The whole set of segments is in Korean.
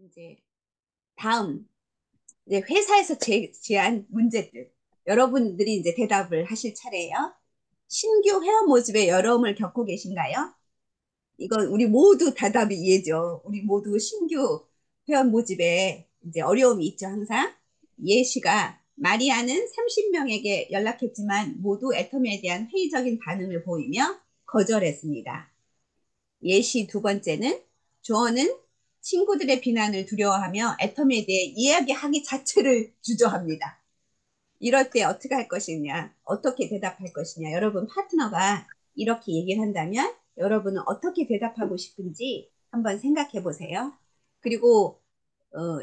이제 다음 이제 회사에서 제한 문제들 여러분들이 이제 대답을 하실 차례예요. 신규 회원 모집에 어려움을 겪고 계신가요? 이건 우리 모두 대답이 이해죠. 우리 모두 신규 회원 모집에 이제 어려움이 있죠, 항상. 예시가 마리아는 30명에게 연락했지만 모두 애터미에 대한 회의적인 반응을 보이며 거절했습니다. 예시 두 번째는 조언은 친구들의 비난을 두려워하며 애터미에 대해 이야기하기 자체를 주저합니다. 이럴 때 어떻게 할 것이냐, 어떻게 대답할 것이냐, 여러분 파트너가 이렇게 얘기를 한다면 여러분은 어떻게 대답하고 싶은지 한번 생각해 보세요. 그리고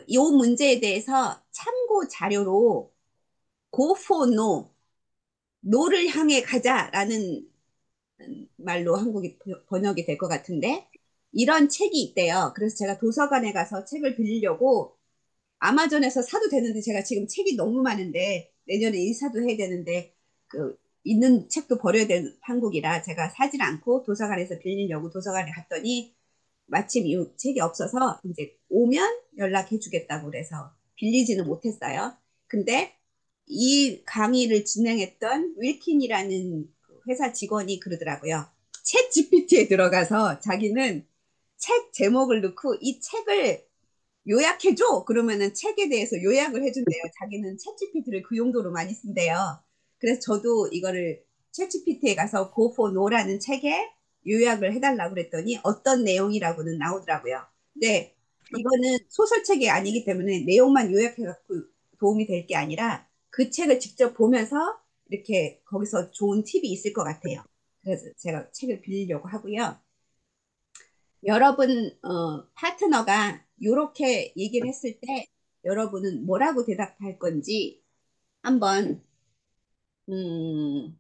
이 문제에 대해서 참고 자료로 go for no, no를 향해 가자라는 말로 한국이 번역이 될 것 같은데 이런 책이 있대요. 그래서 제가 도서관에 가서 책을 빌리려고 아마존에서 사도 되는데 제가 지금 책이 너무 많은데 내년에 인사도 해야 되는데 그 있는 책도 버려야 되는 한국이라 제가 사질 않고 도서관에서 빌리려고 도서관에 갔더니 마침 이 책이 없어서 이제 오면 연락해 주겠다고 그래서 빌리지는 못했어요. 근데 이 강의를 진행했던 윌킨이라는 그 회사 직원이 그러더라고요. 챗 GPT에 들어가서 자기는 책 제목을 넣고 이 책을 요약해줘. 그러면은 책에 대해서 요약을 해준대요. 자기는 챗GPT를 그 용도로 많이 쓴대요. 그래서 저도 이거를 챗GPT에 가서 Go for No라는 책에 요약을 해달라고 그랬더니 어떤 내용이라고는 나오더라고요. 근데 이거는 소설책이 아니기 때문에 내용만 요약해갖고 도움이 될 게 아니라 그 책을 직접 보면서 이렇게 거기서 좋은 팁이 있을 것 같아요. 그래서 제가 책을 빌리려고 하고요. 여러분 파트너가 이렇게 얘기를 했을 때 여러분은 뭐라고 대답할 건지 한번 음,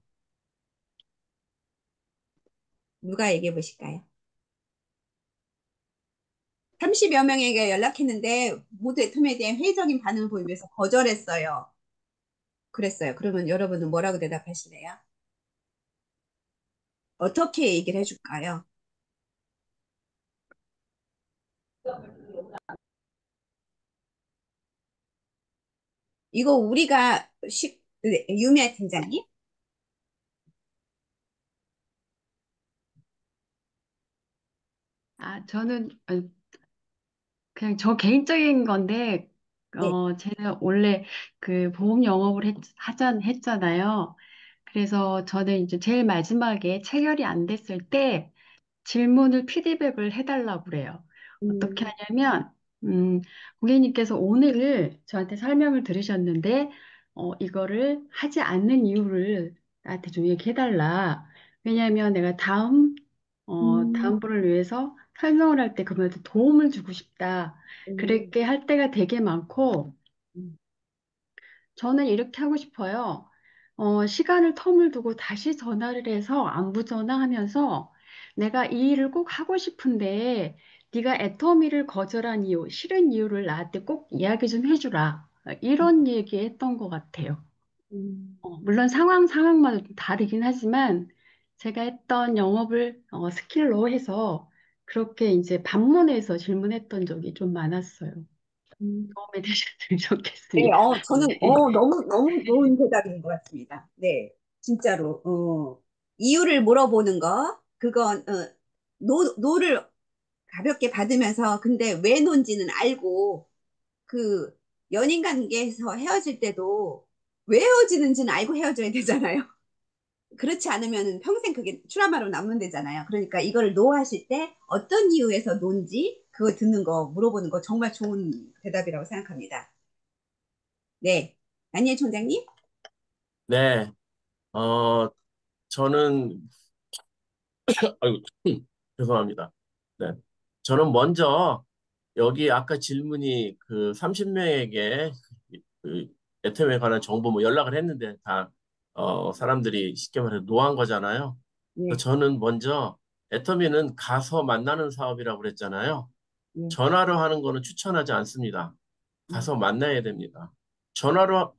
누가 얘기해 보실까요? 30여 명에게 연락했는데 모두 애터미에 대한 회의적인 반응을 보이면서 거절했어요. 그랬어요. 그러면 여러분은 뭐라고 대답하실래요? 어떻게 얘기를 해줄까요? 이거 우리가 네, 유미아 팀장님? 저는 그냥 저 개인적인 건데, 네. 제가 원래 그 보험 영업을 했잖아요. 그래서 저는 이제 제일 마지막에 체결이 안 됐을 때 질문을 피드백을 해달라고 그래요. 어떻게 음, 하냐면, 음, 고객님께서 오늘 저한테 설명을 들으셨는데, 이거를 하지 않는 이유를 나한테 좀 얘기해달라. 왜냐하면 내가 음, 다음 분을 위해서 설명을 할 때 그분한테 도움을 주고 싶다. 음, 그렇게 할 때가 되게 많고, 음, 저는 이렇게 하고 싶어요. 시간을 텀을 두고 다시 전화를 해서 안부 전화하면서 내가 이 일을 꼭 하고 싶은데 네가 애터미를 거절한 이유, 싫은 이유를 나한테 꼭 이야기 좀 해주라. 이런 얘기 했던 것 같아요. 음, 물론 상황마다 좀 다르긴 하지만 제가 했던 영업을 스킬로 해서 그렇게 이제 반문해서 질문했던 적이 좀 많았어요. 음. 도움이 되셨으면 네, 좋겠습니다. 저는, 네. 너무, 너무 좋은 대답인 것 같습니다. 네, 진짜로, 이유를 물어보는 거, 그건, 노를 가볍게 받으면서, 근데 왜 논지는 알고, 그, 연인 관계에서 헤어질 때도 왜 헤어지는지는 알고 헤어져야 되잖아요. 그렇지 않으면 평생 그게 트라우마로 남는다잖아요. 그러니까 이걸 노하실 때 어떤 이유에서 논지, 그거 듣는 거, 물어보는 거 정말 좋은 대답이라고 생각합니다. 네. 다니엘 총장님? 네, 저는, 아이고, 죄송합니다. 네. 저는 먼저, 여기 아까 질문이 그 30명에게 그 애템에 관한 정보 뭐 연락을 했는데 다, 사람들이 쉽게 말해서 노한 거잖아요. 그래서 네. 저는 먼저 애터미는 가서 만나는 사업이라고 그랬잖아요. 네. 전화로 하는 거는 추천하지 않습니다. 음, 가서 만나야 됩니다. 전화로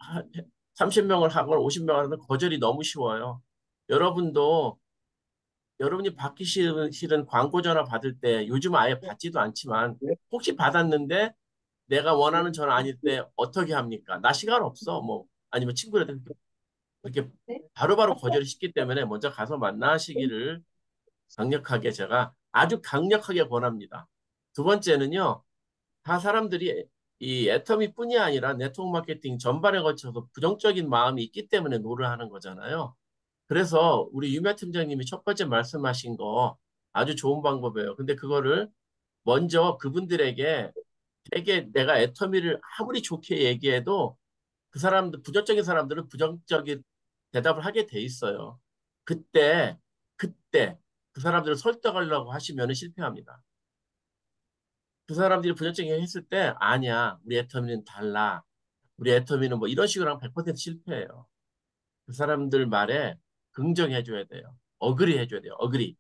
30명을 하거나 50명을 하면 거절이 너무 쉬워요. 여러분도 여러분이 받기 싫은 광고 전화 받을 때 요즘 아예 받지도 않지만 혹시 받았는데 내가 원하는 전 아닐 때 어떻게 합니까? 나 시간 없어. 뭐 아니면 친구들한테 그렇게 바로바로 거절을 시키기 때문에 먼저 가서 만나시기를 강력하게 제가 아주 강력하게 권합니다. 두 번째는요. 다 사람들이 이 애터미뿐이 아니라 네트워크 마케팅 전반에 걸쳐서 부정적인 마음이 있기 때문에 노를 하는 거잖아요. 그래서 우리 유명 팀장님이 첫 번째 말씀하신 거 아주 좋은 방법이에요. 근데 그거를 먼저 그분들에게 되게 내가 애터미를 아무리 좋게 얘기해도 그 사람들, 부정적인 사람들은 부정적인 대답을 하게 돼 있어요. 그때 그 사람들을 설득하려고 하시면 실패합니다. 그 사람들이 부정적인 했을 때 아니야. 우리 애터미는 달라. 우리 애터미는 뭐 이런 식으로 하면 100% 실패해요. 그 사람들 말에 긍정해줘야 돼요. 어그리 해줘야 돼요. 어그리.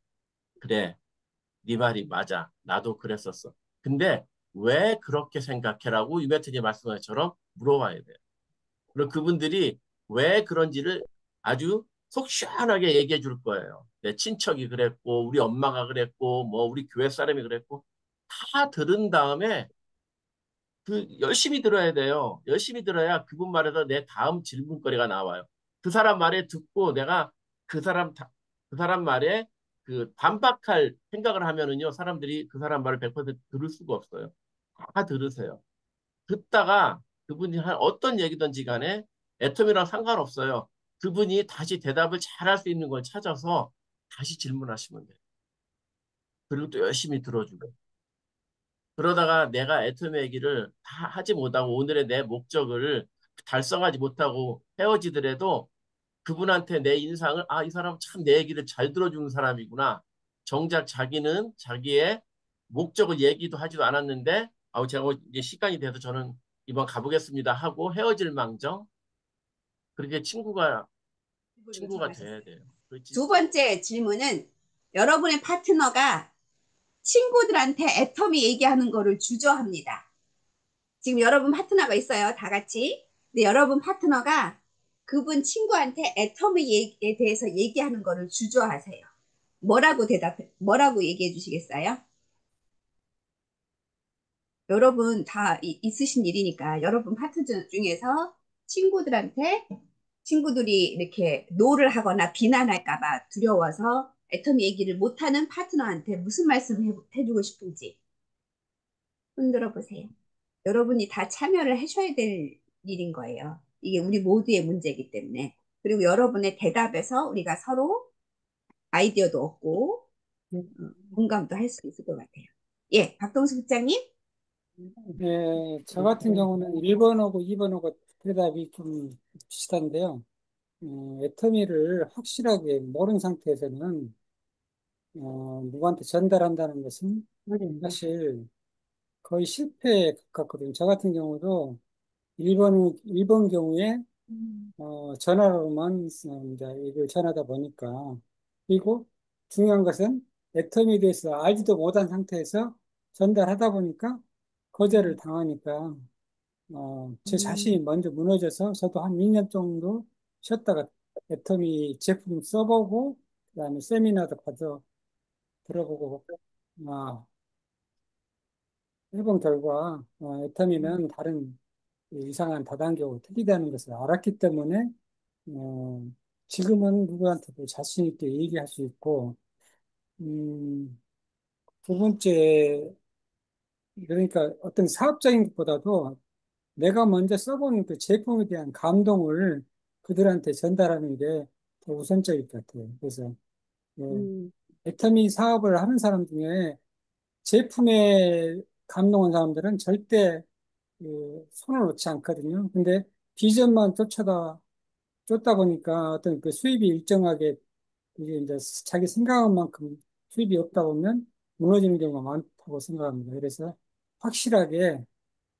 그래. 네 말이 맞아. 나도 그랬었어. 근데 왜 그렇게 생각해라고 유배트님 말씀하신 것처럼 물어봐야 돼요. 그리고 그분들이 왜 그런지를 아주 속 시원하게 얘기해 줄 거예요. 내 친척이 그랬고, 우리 엄마가 그랬고, 뭐 우리 교회 사람이 그랬고, 다 들은 다음에 그 열심히 들어야 돼요. 열심히 들어야 그분 말에서 내 다음 질문거리가 나와요. 그 사람 말에 듣고 내가 그 사람 그 사람 말에 그 반박할 생각을 하면은요, 사람들이 그 사람 말을 100% 들을 수가 없어요. 다 들으세요. 듣다가 그분이 한 어떤 얘기든지 간에 애텀이랑 상관없어요. 그분이 다시 대답을 잘할 수 있는 걸 찾아서 다시 질문하시면 돼요. 그리고 또 열심히 들어주고. 그러다가 내가 애텀의 얘기를 다 하지 못하고 오늘의 내 목적을 달성하지 못하고 헤어지더라도 그분한테 내 인상을 아, 이 사람 참 내 얘기를 잘 들어주는 사람이구나. 정작 자기는 자기의 목적을 얘기도 하지도 않았는데 제가 이제 시간이 돼서 저는 이번 가보겠습니다 하고 헤어질 망정 그렇게 그걸 친구가 돼야 요청하셨어요. 돼요. 그 두 진짜 번째 질문은 여러분의 파트너가 친구들한테 애터미 얘기하는 거를 주저합니다. 지금 여러분 파트너가 있어요. 다 같이. 근데 여러분 파트너가 그분 친구한테 애터미에 대해서 얘기하는 거를 주저하세요. 뭐라고 얘기해 주시겠어요? 여러분 다 있으신 일이니까 여러분 파트너 중에서 친구들한테 친구들이 이렇게 노를 하거나 비난할까 봐 두려워서 애터미 얘기를 못하는 파트너한테 무슨 말씀 해주고 싶은지 흔들어 보세요. 여러분이 다 참여를 하셔야 될 일인 거예요. 이게 우리 모두의 문제이기 때문에. 그리고 여러분의 대답에서 우리가 서로 아이디어도 얻고 공감도 할 수 있을 것 같아요. 예, 박동수 국장님? 네, 저 같은 경우는 1번하고 2번하고 대답이 좀 비슷한데요. 애터미를 확실하게 모르는 상태에서는 누구한테 전달한다는 것은 사실 거의 실패에 가깝거든요. 저 같은 경우도 1번 경우에 전화로만 이제 이걸 전하다 보니까 그리고 중요한 것은 애터미에 대해서 알지도 못한 상태에서 전달하다 보니까 거절을 당하니까 제 자신이 먼저 무너져서 저도 한 2년 정도 쉬었다가 애터미 제품 써보고 그다음에 세미나도 가서 들어보고 해본 결과 애터미는 다른 이상한 다단계하고 틀리다는 것을 알았기 때문에 어, 지금은 누구한테도 자신 있게 얘기할 수 있고 음, 두 번째 그러니까 어떤 사업적인 것보다도 내가 먼저 써보는 그 제품에 대한 감동을 그들한테 전달하는 게 더 우선적일 것 같아요. 그래서 예, 음, 애터미 사업을 하는 사람 중에 제품에 감동한 사람들은 절대 손을 놓지 않거든요. 근데 비전만 쫓다 보니까 어떤 그 수입이 일정하게 이게 이제 자기 생각한 만큼 수입이 없다 보면 무너지는 경우가 많다고 생각합니다. 그래서 확실하게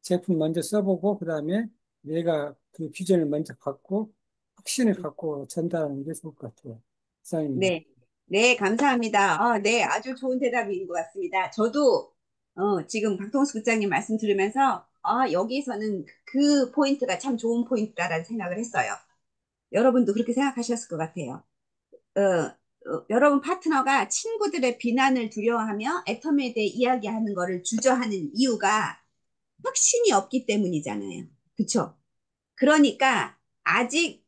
제품 먼저 써보고 그다음에 내가 그 비전을 먼저 갖고 확신을 갖고 전달하는 게 좋을 것 같아요. 이상입니다. 네. 네, 감사합니다. 네, 아주 좋은 대답인 것 같습니다. 저도 지금 박동수 국장님 말씀 들으면서 여기서는 그 포인트가 참 좋은 포인트다라는 생각을 했어요. 여러분도 그렇게 생각하셨을 것 같아요. 여러분 파트너가 친구들의 비난을 두려워하며 애터미에 대해 이야기하는 것을 주저하는 이유가 확신이 없기 때문이잖아요. 그쵸? 그러니까 아직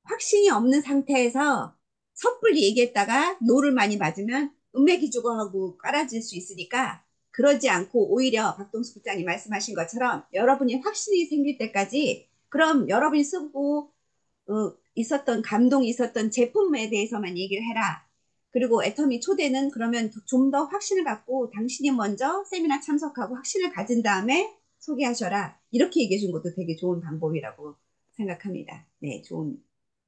확신이 없는 상태에서 섣불리 얘기했다가 노를 많이 맞으면 은매기주고하고 깔아질 수 있으니까 그러지 않고 오히려 박동수 국장이 말씀하신 것처럼 여러분이 확신이 생길 때까지 그럼 여러분이 쓰고 있었던 감동이 있었던 제품에 대해서만 얘기를 해라. 그리고 애터미 초대는 그러면 좀 더 확신을 갖고 당신이 먼저 세미나 참석하고 확신을 가진 다음에 소개하셔라. 이렇게 얘기해 준 것도 되게 좋은 방법이라고 생각합니다. 네, 좋은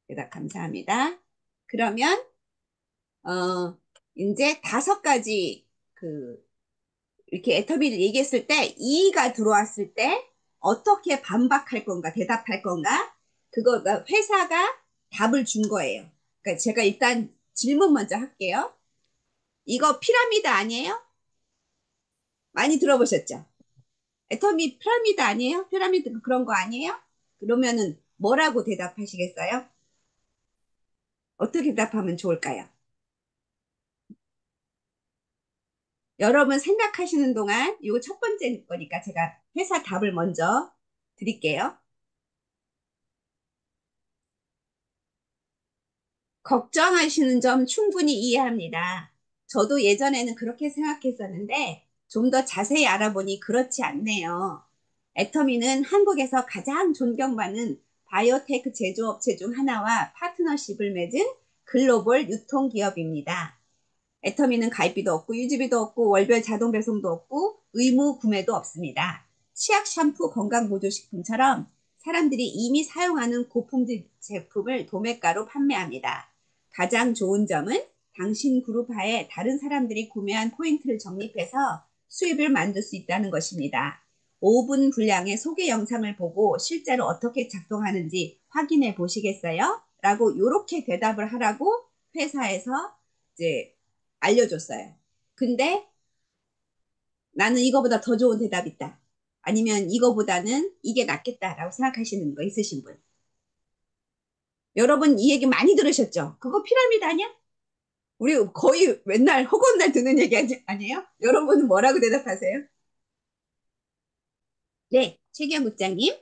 대답 감사합니다. 그러면 이제 5가지 그 이렇게 애터미를 얘기했을 때 이의가 들어왔을 때 어떻게 반박할 건가 대답할 건가 그거가 회사가 답을 준 거예요. 그러니까 제가 일단 질문 먼저 할게요. 이거 피라미드 아니에요? 많이 들어보셨죠? 애터미 피라미드 아니에요? 피라미드 그런 거 아니에요? 그러면은 뭐라고 대답하시겠어요? 어떻게 대답하면 좋을까요? 여러분 생각하시는 동안 이거 첫 번째 거니까 제가 회사 답을 먼저 드릴게요. 걱정하시는 점 충분히 이해합니다. 저도 예전에는 그렇게 생각했었는데 좀 더 자세히 알아보니 그렇지 않네요. 애터미는 한국에서 가장 존경받는 바이오테크 제조업체 중 하나와 파트너십을 맺은 글로벌 유통기업입니다. 애터미는 가입비도 없고 유지비도 없고 월별 자동 배송도 없고 의무 구매도 없습니다. 치약, 샴푸, 건강보조식품처럼 사람들이 이미 사용하는 고품질 제품을 도매가로 판매합니다. 가장 좋은 점은 당신 그룹 하에 다른 사람들이 구매한 포인트를 적립해서 수입을 만들 수 있다는 것입니다. 5분 분량의 소개 영상을 보고 실제로 어떻게 작동하는지 확인해 보시겠어요? 라고 이렇게 대답을 하라고 회사에서 이제 알려줬어요. 근데 나는 이거보다 더 좋은 대답 있다. 아니면 이거보다는 이게 낫겠다라고 생각하시는 거 있으신 분? 여러분 이 얘기 많이 들으셨죠? 그거 피라미드 아니야? 우리 거의 맨날 허구날 듣는 얘기 아니에요? 여러분은 뭐라고 대답하세요? 네, 최기영 국장님.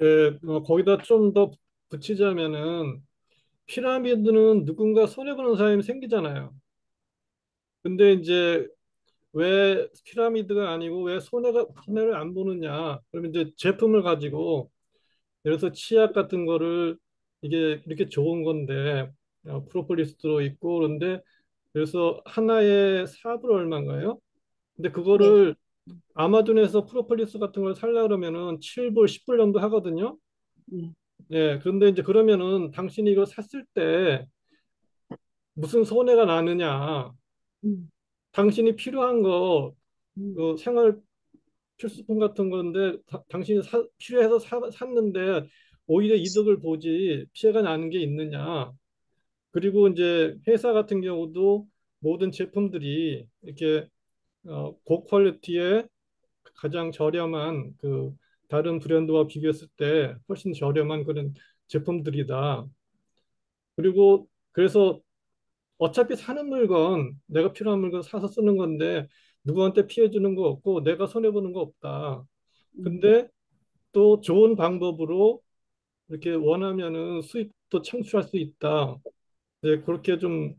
예, 거기다 좀 더 붙이자면은 피라미드는 누군가 손해보는 사람이 생기잖아요. 근데 이제 왜 피라미드가 아니고 왜 손해를 안 보느냐? 그러면 이제 제품을 가지고 예를 들어서 치약 같은 거를 이게 이렇게 좋은 건데 프로폴리스도 있고 그런데 그래서 하나에 4불 얼마인가요? 근데 네. 그거를 아마존에서 프로폴리스 같은 걸 살려 그러면은 7불, 10불 정도 하거든요. 음, 예, 그런데 이제 그러면은 당신이 이거 샀을 때 무슨 손해가 나느냐? 음, 당신이 필요한 거, 음, 그 생활 필수품 같은 건데 당신이 필요해서 샀는데 오히려 이득을 보지 피해가 나는 게 있느냐? 그리고 이제 회사 같은 경우도 모든 제품들이 이렇게 고퀄리티의 가장 저렴한 그 다른 브랜드와 비교했을 때 훨씬 저렴한 그런 제품들이다. 그리고 그래서 어차피 사는 물건, 내가 필요한 물건 사서 쓰는 건데 누구한테 피해 주는 거 없고 내가 손해 보는 거 없다. 음. 근데 또 좋은 방법으로 이렇게 원하면은 수입도 창출할 수 있다. 네, 그렇게 좀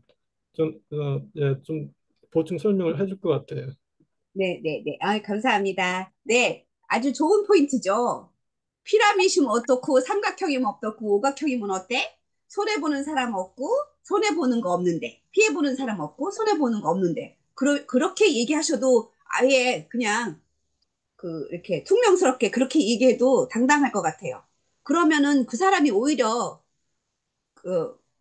보충 설명을 해줄 것 같아요. 네, 네, 네. 아, 감사합니다. 네, 아주 좋은 포인트죠. 피라미드면 어떻고, 삼각형이면 어떻고, 오각형이면 어때? 손해보는 사람 없고, 손해보는 거 없는데, 피해보는 사람 없고, 손해보는 거 없는데. 그렇게 얘기하셔도 아예 그냥 이렇게 퉁명스럽게 그렇게 얘기해도 당당할 것 같아요. 그러면은 그 사람이 오히려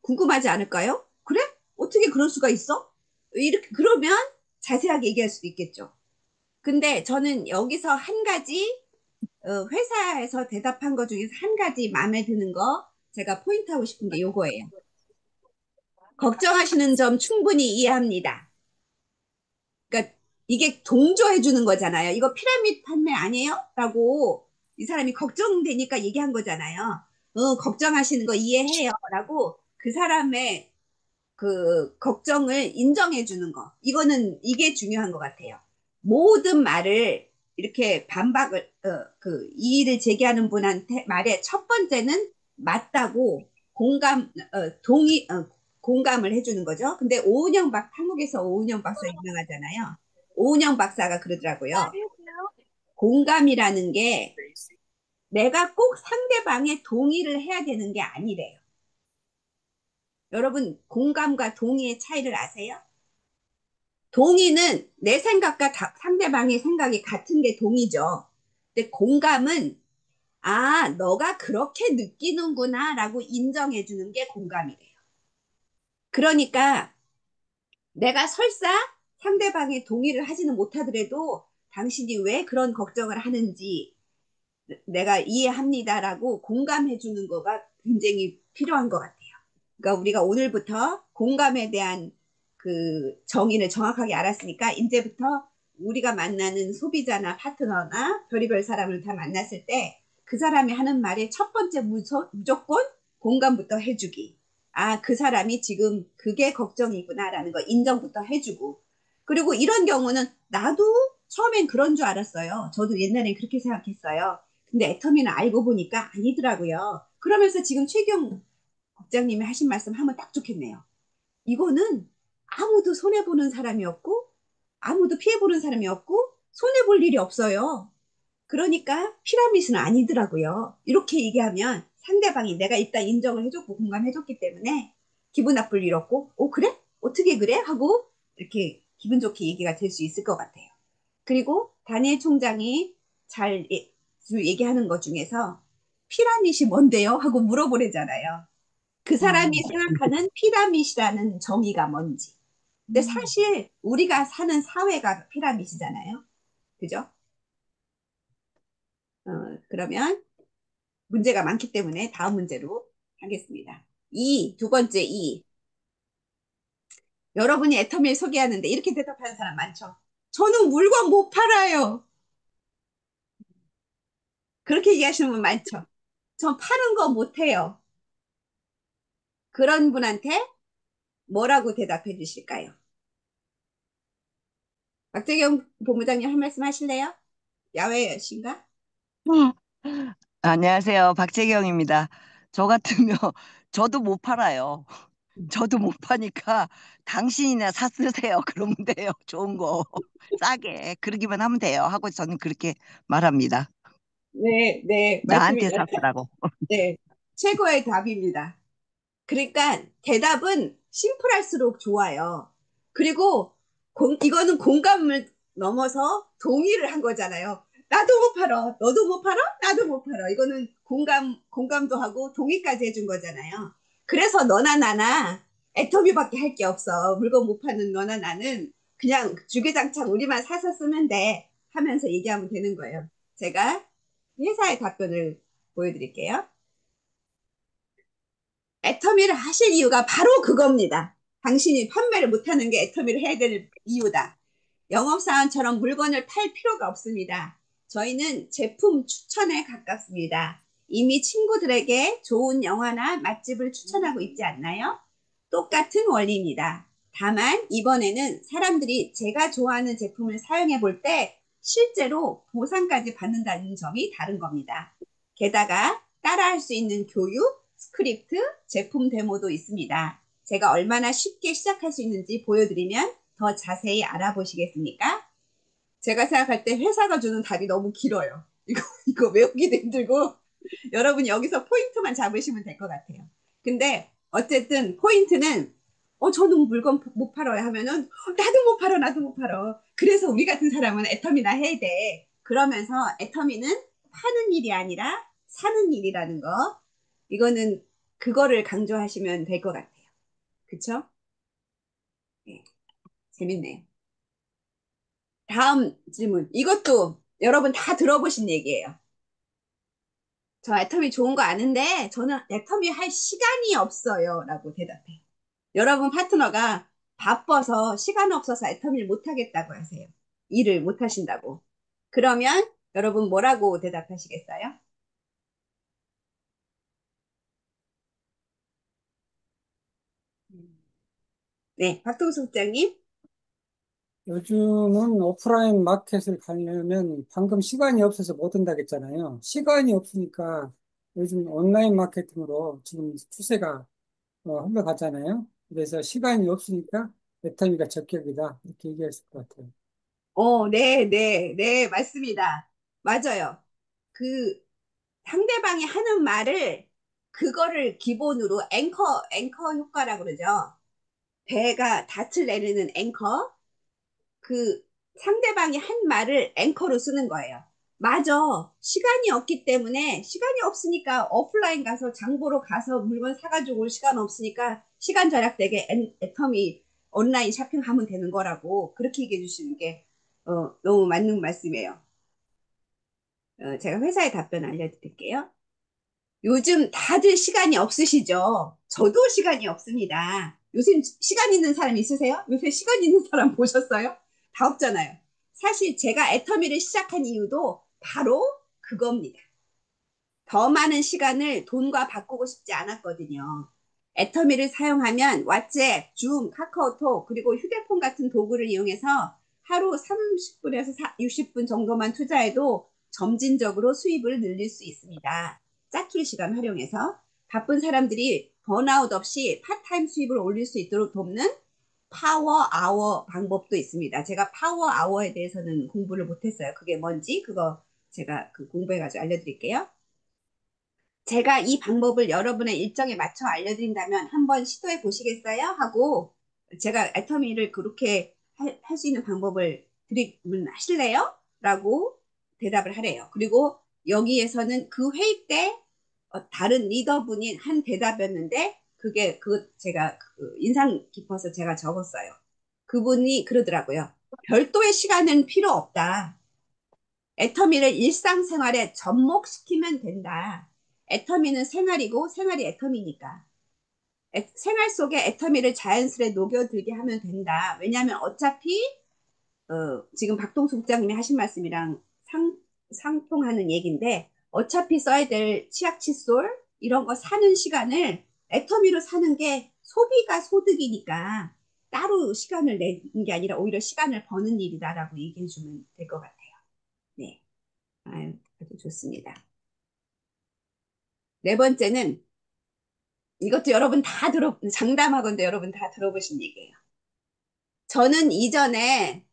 궁금하지 않을까요? 그래? 어떻게 그럴 수가 있어? 이렇게, 그러면 자세하게 얘기할 수도 있겠죠. 근데 저는 여기서 한 가지 회사에서 대답한 것 중에서 한 가지 마음에 드는 거 제가 포인트하고 싶은 게 요거예요. 걱정하시는 점 충분히 이해합니다. 그러니까 이게 동조해 주는 거잖아요. 이거 피라미드 판매 아니에요? 라고 이 사람이 걱정되니까 얘기한 거잖아요. 걱정하시는 거 이해해요. 라고 그 사람의 그 걱정을 인정해 주는 거. 이게 중요한 것 같아요. 모든 말을 이렇게 반박을 이의를 제기하는 분한테 말에 첫 번째는 맞다고 공감을 해주는 거죠. 근데 오은영 한국에서 오은영 박사 유명하잖아요. 오은영 박사가 그러더라고요. 공감이라는 게 내가 꼭 상대방의 동의를 해야 되는 게 아니래요. 여러분, 공감과 동의의 차이를 아세요? 동의는 내 생각과 상대방의 생각이 같은 게 동의죠. 근데 공감은 너가 그렇게 느끼는구나 라고 인정해 주는 게 공감이래요. 그러니까 내가 설사 상대방의 동의를 하지는 못하더라도 당신이 왜 그런 걱정을 하는지 내가 이해합니다라고 공감해 주는 거가 굉장히 필요한 것 같아요. 그러니까 우리가 오늘부터 공감에 대한 그 정의를 정확하게 알았으니까 이제부터 우리가 만나는 소비자나 파트너나 별의별 사람을 다 만났을 때 그 사람이 하는 말에 첫 번째 무조건 공감부터 해주기. 그 사람이 지금 그게 걱정이구나라는 거 인정부터 해주고. 그리고 이런 경우는 나도 처음엔 그런 줄 알았어요. 저도 옛날엔 그렇게 생각했어요. 근데 애터미는 알고 보니까 아니더라고요. 그러면서 지금 최경 국장님이 하신 말씀 하면 딱 좋겠네요. 이거는 아무도 손해보는 사람이 없고, 아무도 피해보는 사람이 없고, 손해볼 일이 없어요. 그러니까 피라미드는 아니더라고요. 이렇게 얘기하면 상대방이 내가 일단 인정을 해줬고 공감해줬기 때문에 기분 나쁠 일 없고, 그래? 어떻게 그래? 하고 이렇게 기분 좋게 얘기가 될 수 있을 것 같아요. 그리고 다니엘 총장이 잘 얘기하는 것 중에서 피라밋이 뭔데요? 하고 물어보래잖아요. 그 사람이 생각하는 피라밋이라는 정의가 뭔지. 근데 사실 우리가 사는 사회가 피라밋이잖아요. 그죠? 그러면 문제가 많기 때문에 다음 문제로 하겠습니다. 두 번째 여러분이 애터미를 소개하는데 이렇게 대답하는 사람 많죠. 저는 물건 못 팔아요. 그렇게 얘기하시는 분 많죠. 전 파는 거 못해요. 그런 분한테 뭐라고 대답해 주실까요? 박재경 본부장님 한 말씀 하실래요? 야외 여신가? 음. 안녕하세요. 박재경입니다. 저 같으면 저도 못 팔아요. 저도 못 파니까 당신이나 사 쓰세요. 그러면 돼요. 좋은 거 싸게 그러기만 하면 돼요. 하고 저는 그렇게 말합니다. 네, 네, 나한테 맞습니다. 사쓰라고. 네, 최고의 답입니다. 그러니까 대답은 심플할수록 좋아요. 그리고 이거는 공감을 넘어서 동의를 한 거잖아요. 나도 못 팔아. 너도 못 팔아? 나도 못 팔아. 이거는 공감도 하고 동의까지 해준 거잖아요. 그래서 너나 나나 애터미밖에 할 게 없어. 물건 못 파는 너나 나는 그냥 주구장창 우리만 사서 쓰면 돼. 하면서 얘기하면 되는 거예요. 제가 회사의 답변을 보여드릴게요. 애터미를 하실 이유가 바로 그겁니다. 당신이 판매를 못하는 게 애터미를 해야 될 이유다. 영업사원처럼 물건을 팔 필요가 없습니다. 저희는 제품 추천에 가깝습니다. 이미 친구들에게 좋은 영화나 맛집을 추천하고 있지 않나요? 똑같은 원리입니다. 다만 이번에는 사람들이 제가 좋아하는 제품을 사용해 볼 때 실제로 보상까지 받는다는 점이 다른 겁니다. 게다가 따라할 수 있는 교육, 스크립트, 제품 데모도 있습니다. 제가 얼마나 쉽게 시작할 수 있는지 보여드리면 더 자세히 알아보시겠습니까? 제가 생각할 때 회사가 주는 답이 너무 길어요. 이거 외우기도 힘들고 여러분이 여기서 포인트만 잡으시면 될 것 같아요. 근데 어쨌든 포인트는 저는 물건 못 팔아요 하면은 나도 못 팔아 나도 못 팔아. 그래서 우리 같은 사람은 애터미나 해야 돼. 그러면서 애터미는 파는 일이 아니라 사는 일이라는 거. 이거는 그거를 강조하시면 될 것 같아요. 그쵸? 네, 재밌네요. 다음 질문. 이것도 여러분 다 들어보신 얘기예요. 저 애터미 좋은 거 아는데 저는 애터미 할 시간이 없어요. 라고 대답해. 여러분 파트너가 바빠서 시간 없어서 애터미를 못 하겠다고 하세요. 일을 못 하신다고. 그러면 여러분 뭐라고 대답하시겠어요? 네, 박동수 국장님. 요즘은 오프라인 마켓을 가려면 방금 시간이 없어서 못 온다고 했잖아요. 시간이 없으니까 요즘 온라인 마케팅으로 지금 추세가 흘러가잖아요. 그래서 시간이 없으니까 애터미가 적격이다. 이렇게 얘기할 수 있을 것 같아요. 네, 네, 네, 맞습니다. 맞아요. 그 상대방이 하는 말을 그거를 기본으로 앵커 효과라고 그러죠. 배가 닻을 내리는 앵커. 그 상대방이 한 말을 앵커로 쓰는 거예요. 맞아. 시간이 없기 때문에 시간이 없으니까 오프라인 가서 장 보러 가서 물건 사가지고 올 시간 없으니까 시간 절약되게 애터미 온라인 쇼핑하면 되는 거라고 그렇게 얘기해 주시는 게 너무 맞는 말씀이에요. 제가 회사의 답변 알려드릴게요. 요즘 다들 시간이 없으시죠? 저도 시간이 없습니다. 요새 시간 있는 사람 있으세요? 요새 시간 있는 사람 보셨어요? 다 없잖아요. 사실 제가 애터미를 시작한 이유도 바로 그겁니다. 더 많은 시간을 돈과 바꾸고 싶지 않았거든요. 애터미를 사용하면 왓츠앱, 줌, 카카오톡, 그리고 휴대폰 같은 도구를 이용해서 하루 30분에서 60분 정도만 투자해도 점진적으로 수입을 늘릴 수 있습니다. 짜투리 시간 활용해서 바쁜 사람들이 번아웃 없이 파타임 수입을 올릴 수 있도록 돕는 파워 아워 방법도 있습니다. 제가 파워 아워에 대해서는 공부를 못했어요. 그게 뭔지 그거 제가 그 공부해가지고 알려드릴게요. 제가 이 방법을 여러분의 일정에 맞춰 알려드린다면 한번 시도해 보시겠어요? 하고 제가 애터미를 그렇게 할 수 있는 방법을 드리면 하실래요? 라고 대답을 하래요. 그리고 여기에서는 그 회의 때 다른 리더분이 한 대답이었는데 그게 제가 인상 깊어서 제가 적었어요. 그분이 그러더라고요. 별도의 시간은 필요 없다. 애터미를 일상생활에 접목시키면 된다. 애터미는 생활이고 생활이 애터미니까. 생활 속에 애터미를 자연스레 녹여들게 하면 된다. 왜냐하면 어차피 지금 박동수 국장님이 하신 말씀이랑 상통하는 얘기인데 어차피 써야 될 치약 칫솔 이런 거 사는 시간을 애터미로 사는 게 소비가 소득이니까 따로 시간을 내는 게 아니라 오히려 시간을 버는 일이다라고 얘기해 주면 될 것 같아요. 네. 아유, 아주 좋습니다. 네 번째는 이것도 여러분 다 장담하건대 여러분 다 들어보신 얘기예요. 저는 이전에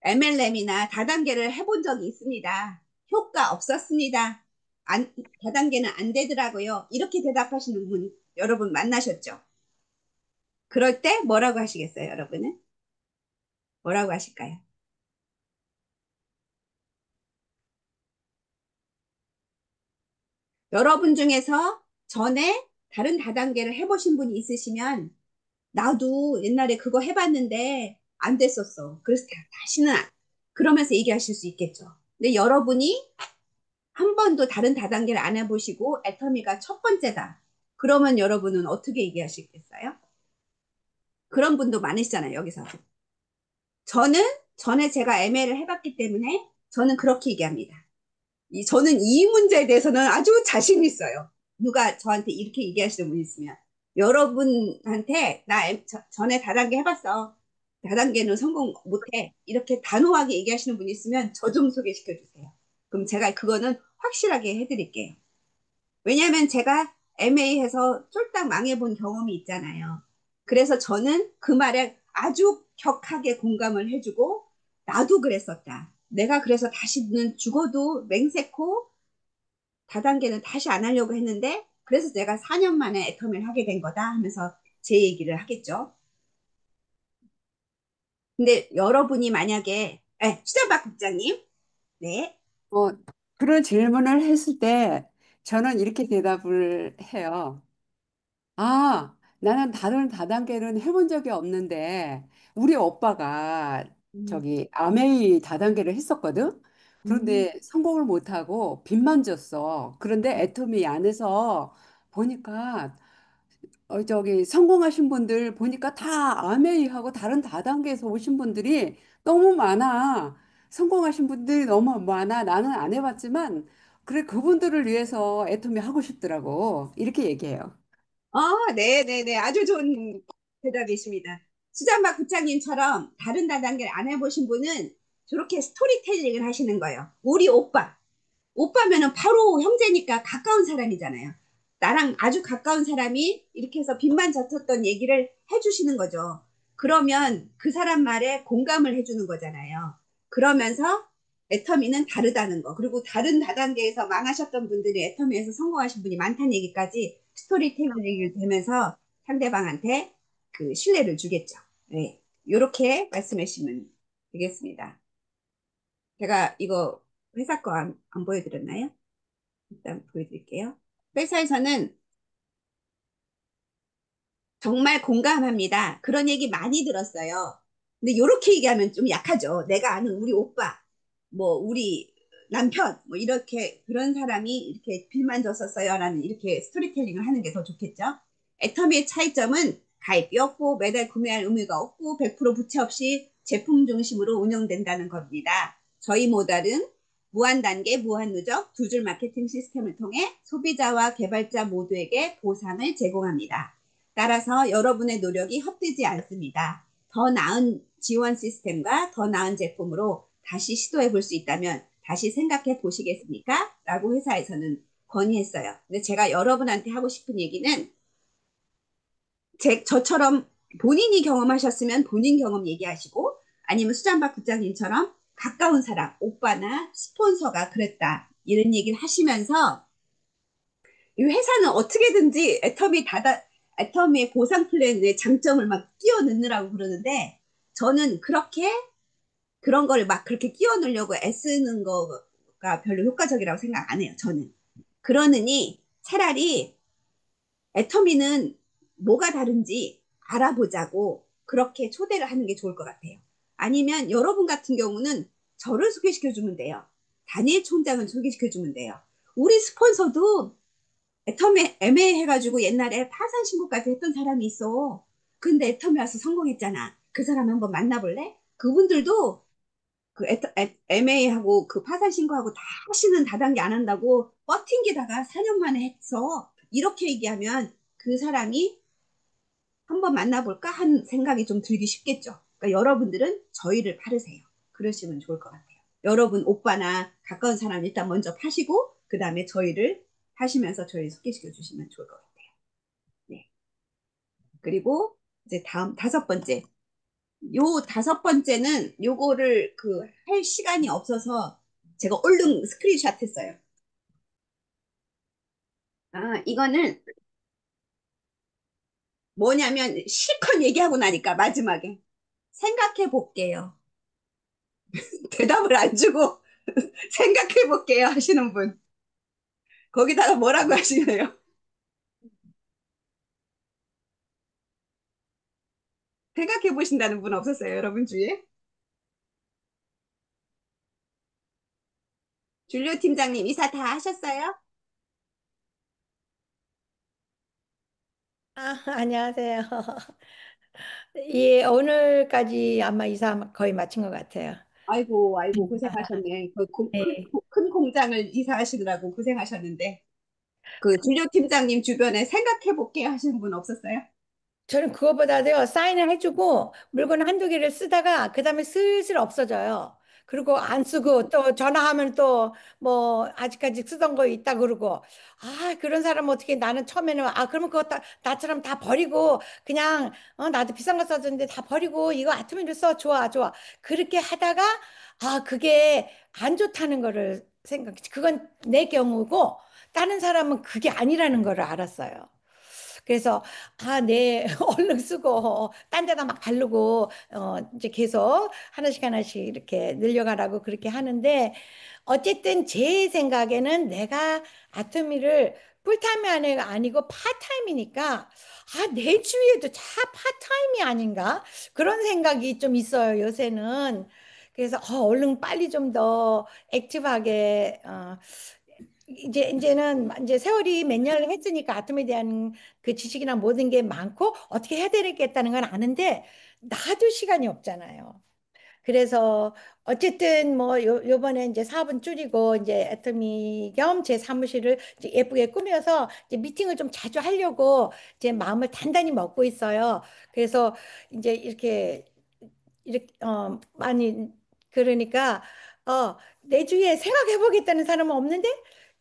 MLM이나 다단계를 해본 적이 있습니다. 효과 없었습니다. 다단계는 안 되더라고요. 이렇게 대답하시는 분 여러분 만나셨죠? 그럴 때 뭐라고 하시겠어요, 여러분은? 뭐라고 하실까요? 여러분 중에서 전에 다른 다단계를 해보신 분이 있으시면 나도 옛날에 그거 해봤는데 안 됐었어. 그래서 다시는 그러면서 얘기하실 수 있겠죠. 근데 여러분이 한 번도 다른 다단계를 안 해보시고 애터미가 첫 번째다. 그러면 여러분은 어떻게 얘기하시겠어요? 그런 분도 많으시잖아요, 여기서. 저는 전에 제가 MA를 해봤기 때문에 저는 그렇게 얘기합니다. 저는 이 문제에 대해서는 아주 자신 있어요. 누가 저한테 이렇게 얘기하시는 분 있으면 여러분한테 전에 다단계 해봤어. 다단계는 성공 못해. 이렇게 단호하게 얘기하시는 분 있으면 저 좀 소개시켜 주세요. 그럼 제가 그거는 확실하게 해드릴게요. 왜냐하면 제가 MA해서 쫄딱 망해본 경험이 있잖아요. 그래서 저는 그 말에 아주 격하게 공감을 해주고 나도 그랬었다. 내가 그래서 다시는 죽어도 맹세코 다단계는 다시 안 하려고 했는데 그래서 내가 4년 만에 애터미를 하게 된 거다 하면서 제 얘기를 하겠죠. 근데 여러분이 만약에 수자박 국장님, 네, 어, 그런 질문을 했을 때 저는 이렇게 대답을 해요. 아, 나는 다른 다단계는 해본 적이 없는데 우리 오빠가 음, 저기 아메이 다단계를 했었거든. 음, 그런데 성공을 못하고 빚만 졌어. 그런데 애토미 안에서 보니까 저기 성공하신 분들 보니까 다 아메이하고 다른 다단계에서 오신 분들이 너무 많아. 성공하신 분들이 너무 많아. 나는 안 해봤지만 그래 그분들을 위해서 애토미 하고 싶더라고. 이렇게 얘기해요. 네, 네, 네, 아주 좋은 대답이십니다. 수잔박 부장님처럼 다른 다단계를 안 해보신 분은 저렇게 스토리텔링을 하시는 거예요. 우리 오빠. 오빠면은 바로 형제니까 가까운 사람이잖아요. 나랑 아주 가까운 사람이 이렇게 해서 빚만 졌었던 얘기를 해주시는 거죠. 그러면 그 사람 말에 공감을 해주는 거잖아요. 그러면서 애터미는 다르다는 거. 그리고 다른 다단계에서 망하셨던 분들이 애터미에서 성공하신 분이 많다는 얘기까지 스토리텔링이 되면서 상대방한테 그 신뢰를 주겠죠. 네. 이렇게 말씀해 주시면 되겠습니다. 제가 이거 회사 거 안 보여드렸나요? 일단 보여드릴게요. 회사에서는 정말 공감합니다. 그런 얘기 많이 들었어요. 근데 이렇게 얘기하면 좀 약하죠. 내가 아는 우리 오빠, 뭐 우리 남편, 뭐 이렇게 그런 사람이 이렇게 빌만 줬었어요라는 이렇게 스토리텔링을 하는 게 더 좋겠죠. 애터미의 차이점은 가입이 없고 매달 구매할 의무가 없고 100% 부채 없이 제품 중심으로 운영된다는 겁니다. 저희 모델은 무한 단계, 무한 누적 두 줄 마케팅 시스템을 통해 소비자와 개발자 모두에게 보상을 제공합니다. 따라서 여러분의 노력이 헛되지 않습니다. 더 나은 지원 시스템과 더 나은 제품으로 다시 시도해 볼 수 있다면 다시 생각해 보시겠습니까? 라고 회사에서는 건의했어요. 근데 제가 여러분한테 하고 싶은 얘기는 저처럼 본인이 경험하셨으면 본인 경험 얘기하시고 아니면 수잔박 국장님처럼 가까운 사람, 오빠나 스폰서가 그랬다. 이런 얘기를 하시면서 이 회사는 어떻게든지 애터미의 보상 플랜의 장점을 막 끼워 넣느라고 그러는데 저는 그런 걸 막 그렇게 끼워 넣으려고 애쓰는 거가 별로 효과적이라고 생각 안 해요. 저는. 그러느니 차라리 애터미는 뭐가 다른지 알아보자고 그렇게 초대를 하는 게 좋을 것 같아요. 아니면 여러분 같은 경우는 저를 소개시켜 주면 돼요. 다니엘 총장을 소개시켜 주면 돼요. 우리 스폰서도 애터미 애매해가지고 옛날에 파산 신고까지 했던 사람이 있어. 근데 애터미 와서 성공했잖아. 그 사람 한번 만나볼래? 그분들도 그 애매하고 그 파산 신고하고 다시는 다단계 안 한다고 버틴게다가 4년 만에 했어. 이렇게 얘기하면 그 사람이 한번 만나볼까 하는 생각이 좀 들기 쉽겠죠. 그러니까 여러분들은 저희를 파르세요. 그러시면 좋을 것 같아요. 여러분 오빠나 가까운 사람 일단 먼저 파시고 그 다음에 저희를 하시면서 저희 소개시켜 주시면 좋을 것 같아요. 네. 그리고 이제 다음 다섯 번째. 요 다섯 번째는 요거를 그 할 시간이 없어서 제가 얼른 스크린샷 했어요. 아, 이거는 뭐냐면 실컷 얘기하고 나니까 마지막에 생각해 볼게요. 대답을 안 주고 생각해 볼게요 하시는 분. 거기다가 뭐라고 하시네요. 생각해 보신다는 분 없었어요, 여러분 주위에? 줄리오 팀장님 이사 다 하셨어요? 안녕하세요. 예, 오늘까지 아마 이사 거의 마친 것 같아요. 아이고, 아이고, 고생하셨네. 네. 큰 공장을 이사하시느라고 고생하셨는데. 그 줄리오 팀장님 주변에 생각해 볼게요 하시는 분 없었어요? 저는 그거보다도요, 사인을 해주고 물건 한두 개를 쓰다가 그 다음에 슬슬 없어져요. 그리고 안 쓰고 또 전화하면 또 뭐 아직까지 쓰던 거 있다 그러고 그런 사람 어떻게 나는 처음에는 그러면 그거 나처럼 다 버리고 그냥 나도 비싼 거 써줬는데 다 버리고 이거 아트미를 써 좋아 좋아 그렇게 하다가 그게 안 좋다는 거를 그건 내 경우고 다른 사람은 그게 아니라는 거를 알았어요. 그래서 네, 얼른 쓰고 딴 데다 막 바르고 이제 계속 하나씩 하나씩 이렇게 늘려가라고 그렇게 하는데 어쨌든 제 생각에는 내가 아토미를 풀타임이 아니고 파타임이니까 내 주위에도 다 파타임이 아닌가 그런 생각이 좀 있어요 요새는. 그래서 얼른 빨리 좀 더 액티브하게 이제는 이제 세월이 몇 년을 했으니까 아tom에 대한 그 지식이나 모든 게 많고 어떻게 해야 되겠다는 건 아는데 나도 시간이 없잖아요. 그래서 어쨌든 뭐 요번에 이제 사업은 줄이고 이제 애터미 겸 제 사무실을 이제 예쁘게 꾸며서 이제 미팅을 좀 자주 하려고 제 마음을 단단히 먹고 있어요. 그래서 이제 이렇게 많이 그러니까 내 주위에 생각해 보겠다는 사람은 없는데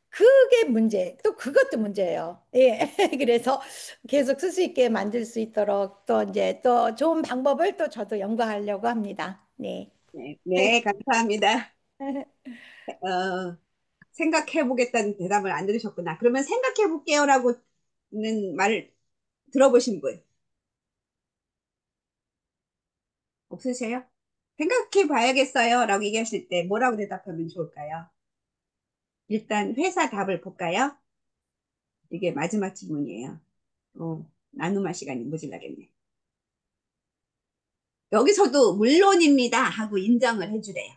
그게 문제, 또 그것도 문제예요. 예. 그래서 계속 쓸 수 있게 만들 수 있도록 또 이제 또 좋은 방법을 또 저도 연구하려고 합니다. 네. 네, 네, 감사합니다. 어, 생각해보겠다는 대답을 안 들으셨구나. 그러면 생각해볼게요라고는 말을 들어보신 분 없으세요? 생각해봐야겠어요 라고 얘기하실 때 뭐라고 대답하면 좋을까요? 일단 회사 답을 볼까요? 이게 마지막 질문이에요. 나눔할 시간이 모질라겠네. 여기서도 물론입니다 하고 인정을 해주래요.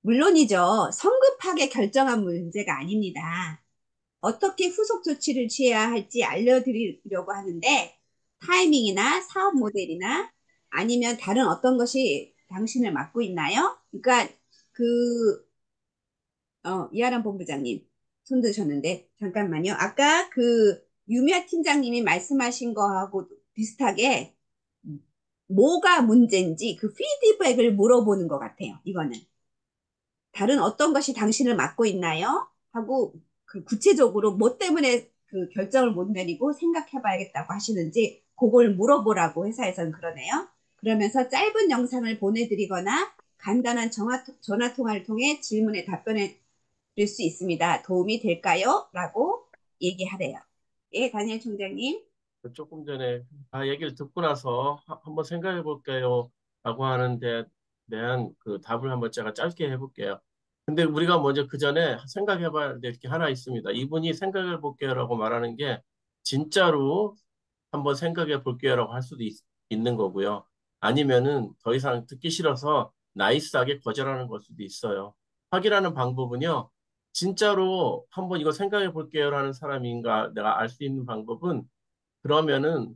물론이죠. 성급하게 결정한 문제가 아닙니다. 어떻게 후속 조치를 취해야 할지 알려드리려고 하는데 타이밍이나 사업 모델이나 아니면 다른 어떤 것이 당신을 맡고 있나요? 그러니까 그 이하람 본부장님 손 드셨는데 잠깐만요. 아까 그 유미아 팀장님이 말씀하신 거하고 비슷하게 뭐가 문제인지 그 피드백을 물어보는 것 같아요. 이거는. 다른 어떤 것이 당신을 맡고 있나요? 하고 그 구체적으로 뭐 때문에 그 결정을 못 내리고 생각해 봐야겠다고 하시는지 그걸 물어보라고 회사에서는 그러네요. 그러면서 짧은 영상을 보내드리거나 간단한 전화 통화를 통해 질문에 답변해 드릴 수 있습니다. 도움이 될까요? 라고 얘기하래요. 예, 다니엘 총장님. 조금 전에 얘기를 듣고 나서 한번 생각해 볼게요 라고 하는데 대한 그 답을 한번 제가 짧게 해볼게요. 근데 우리가 먼저 그 전에 생각해 봐야 될 게 하나 있습니다. 이분이 생각해 볼게요라고 말하는 게 진짜로 한번 생각해 볼게요라고 할 수도 있는 거고요. 아니면은 더 이상 듣기 싫어서 나이스하게 거절하는 걸 수도 있어요. 확인하는 방법은요. 진짜로 한번 이거 생각해 볼게요라는 사람인가 내가 알 수 있는 방법은 그러면은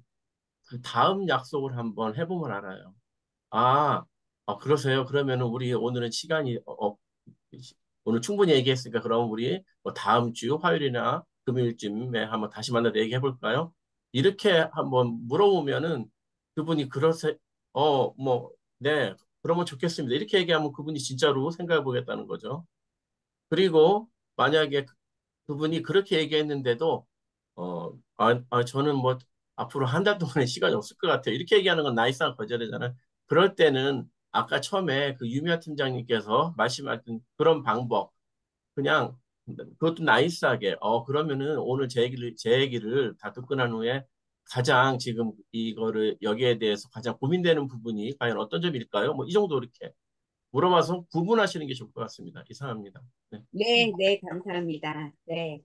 그 다음 약속을 한번 해보면 알아요. 아, 그러세요. 그러면은 우리 오늘은 시간이 오늘 충분히 얘기했으니까 그럼 우리 뭐 다음 주 화요일이나 금요일쯤에 한번 다시 만나서 얘기해 볼까요? 이렇게 한번 물어보면은 그분이 그러세 뭐 네, 그러면 좋겠습니다. 이렇게 얘기하면 그분이 진짜로 생각해 보겠다는 거죠. 그리고 만약에 그분이 그렇게 얘기했는데도 저는 뭐 앞으로 한 달 동안의 시간이 없을 것 같아요. 이렇게 얘기하는 건 나이스한 거절이잖아요. 그럴 때는 아까 처음에 그 유미아 팀장님께서 말씀하신 그런 방법, 그냥 그것도 나이스하게, 그러면은 오늘 제 얘기를 다 듣고 난 후에 가장 지금 이거를 여기에 대해서 가장 고민되는 부분이 과연 어떤 점일까요? 뭐 이 정도 이렇게 물어봐서 구분하시는 게 좋을 것 같습니다. 이상합니다. 네. 네, 네, 감사합니다. 네.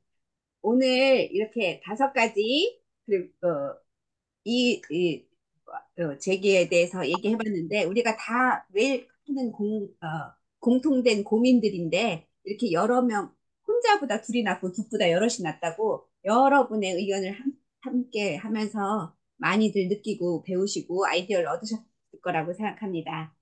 오늘 이렇게 5가지, 그리고, 제기에 대해서 얘기해봤는데, 우리가 다 매일 하는 공통된 고민들인데, 이렇게 여러 명, 혼자보다 둘이 낫고 둘보다 여럿이 낫다고 여러분의 의견을 함께 하면서 많이들 느끼고 배우시고 아이디어를 얻으셨을 거라고 생각합니다.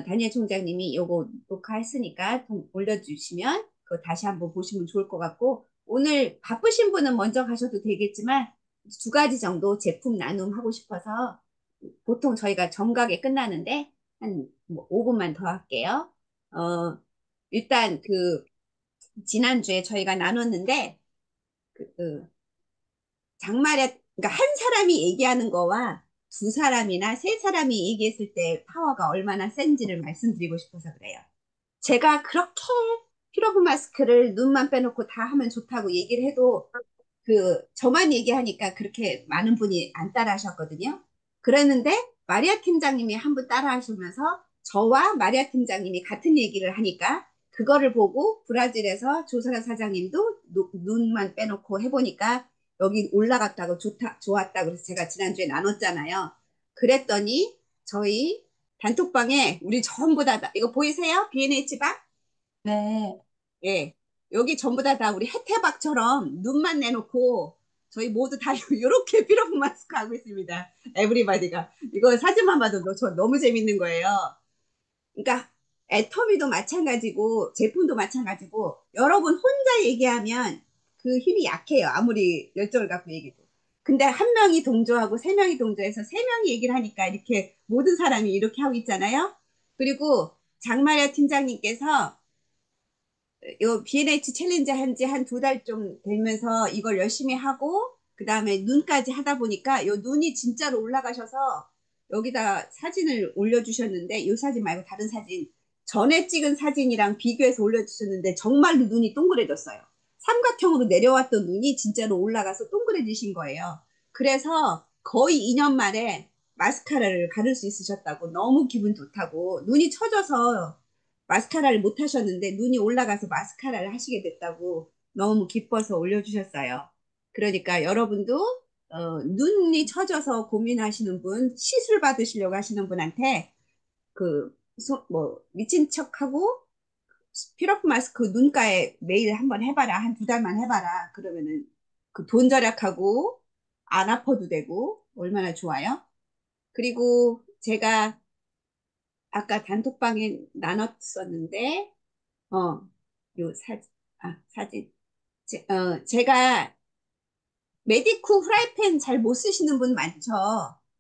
다니엘 총장님이 요거 녹화했으니까 올려주시면 그거 다시 한번 보시면 좋을 것 같고, 오늘 바쁘신 분은 먼저 가셔도 되겠지만, 2가지 정도 제품 나눔하고 싶어서 보통 저희가 정각에 끝나는데 한뭐 5분만 더 할게요. 일단 지난주에 저희가 나눴는데 장말에 그러니까 한 사람이 얘기하는 거와 2사람이나 3사람이 얘기했을 때 파워가 얼마나 센지를 말씀드리고 싶어서 그래요. 제가 그렇게 피로브 마스크를 눈만 빼놓고 다 하면 좋다고 얘기를 해도 저만 얘기하니까 그렇게 많은 분이 안 따라 하셨거든요. 그랬는데, 마리아 팀장님이 한 분 따라 하시면서 저와 마리아 팀장님이 같은 얘기를 하니까, 그거를 보고 브라질에서 조사라 사장님도 눈만 빼놓고 해보니까 여기 올라갔다고 좋았다고 그래서 제가 지난주에 나눴잖아요. 그랬더니 저희 단톡방에 우리 전부 다, 이거 보이세요? B&H 방? 네. 예. 여기 전부 다 우리 해태박처럼 눈만 내놓고 저희 모두 다 이렇게 피로브 마스크 하고 있습니다. 에브리바디가. 이거 사진만 봐도 저 너무 재밌는 거예요. 그러니까 애터미도 마찬가지고 제품도 마찬가지고 여러분 혼자 얘기하면 그 힘이 약해요. 아무리 열정을 갖고 얘기해도. 근데 한 명이 동조하고 세 명이 동조해서 세 명이 얘기를 하니까 이렇게 모든 사람이 이렇게 하고 있잖아요. 그리고 장마려 팀장님께서 요 B&H 챌린지 한 지 한 두 달 좀 되면서 이걸 열심히 하고 그다음에 눈까지 하다 보니까 요 눈이 진짜로 올라가셔서 여기다 사진을 올려주셨는데 요 사진 말고 다른 사진 전에 찍은 사진이랑 비교해서 올려주셨는데 정말로 눈이 동그래졌어요. 삼각형으로 내려왔던 눈이 진짜로 올라가서 동그래지신 거예요. 그래서 거의 2년 만에 마스카라를 가를 수 있으셨다고 너무 기분 좋다고 눈이 처져서 마스카라를 못 하셨는데 눈이 올라가서 마스카라를 하시게 됐다고 너무 기뻐서 올려주셨어요. 그러니까 여러분도 눈이 처져서 고민하시는 분, 시술 받으시려고 하시는 분한테 뭐 미친 척하고 피로프 마스크 눈가에 매일 한번 해봐라. 한 두 달만 해봐라. 그러면은 그 돈 절약하고 안 아파도 되고 얼마나 좋아요? 그리고 제가 아까 단톡방에 나눴었는데 요 사진. 제가 메디쿠 프라이팬 잘 못 쓰시는 분 많죠.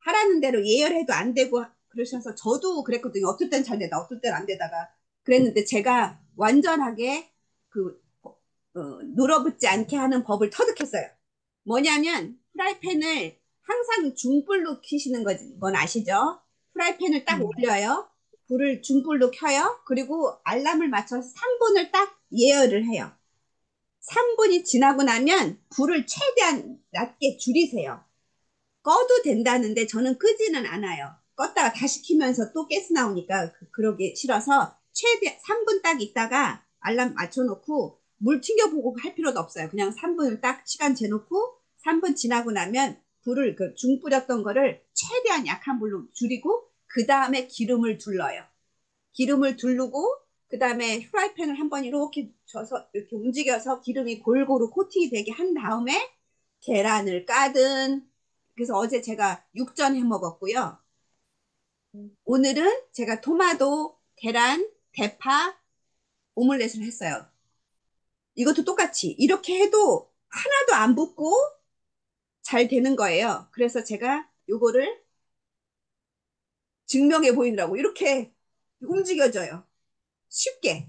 하라는 대로 예열해도 안 되고 그러셔서 저도 그랬거든요. 어떨 땐 잘 되다, 어떨 땐 안 되다가 그랬는데 제가 완전하게 그 눌어붙지 않게 하는 법을 터득했어요. 뭐냐면 프라이팬을 항상 중불로 켜시는 건 아시죠? 프라이팬을 딱 올려요. 불을 중불로 켜요. 그리고 알람을 맞춰서 3분을 딱 예열을 해요. 3분이 지나고 나면 불을 최대한 낮게 줄이세요. 꺼도 된다는데 저는 끄지는 않아요. 껐다가 다시 키면서 또 가스 나오니까 그러기 싫어서 최대 3분 딱 있다가 알람 맞춰놓고 물 튕겨보고 할 필요도 없어요. 그냥 3분을 딱 시간 재놓고 3분 지나고 나면 불을 중 뿌렸던 거를 최대한 약한 불로 줄이고 그 다음에 기름을 둘러요. 기름을 두르고 그 다음에 프라이팬을 한번 이렇게 져서 이렇게 움직여서 기름이 골고루 코팅이 되게 한 다음에 계란을 까든 그래서 어제 제가 육전 해 먹었고요. 오늘은 제가 토마토, 계란, 대파, 오믈렛을 했어요. 이것도 똑같이 이렇게 해도 하나도 안 붓고 잘 되는 거예요. 그래서 제가 요거를 증명해 보이느라고 이렇게 움직여줘요. 쉽게.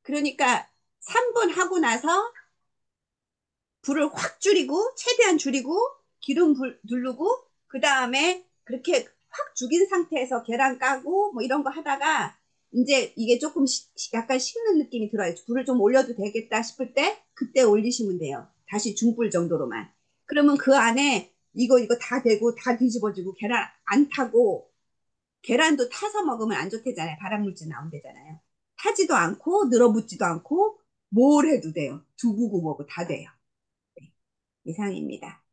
그러니까 3분 하고 나서 불을 확 줄이고 최대한 줄이고 기름 두르고 그 다음에 그렇게 확 죽인 상태에서 계란 까고 뭐 이런 거 하다가 이제 이게 조금 약간 식는 느낌이 들어요. 불을 좀 올려도 되겠다 싶을 때 그때 올리시면 돼요. 다시 중불 정도로만. 그러면 그 안에 이거 다 되고 다 뒤집어지고 계란 안 타고 계란도 타서 먹으면 안 좋대잖아요. 발암물질 나온대잖아요. 타지도 않고 늘어붙지도 않고 뭘 해도 돼요. 두부고 뭐고 다 돼요. 이상입니다.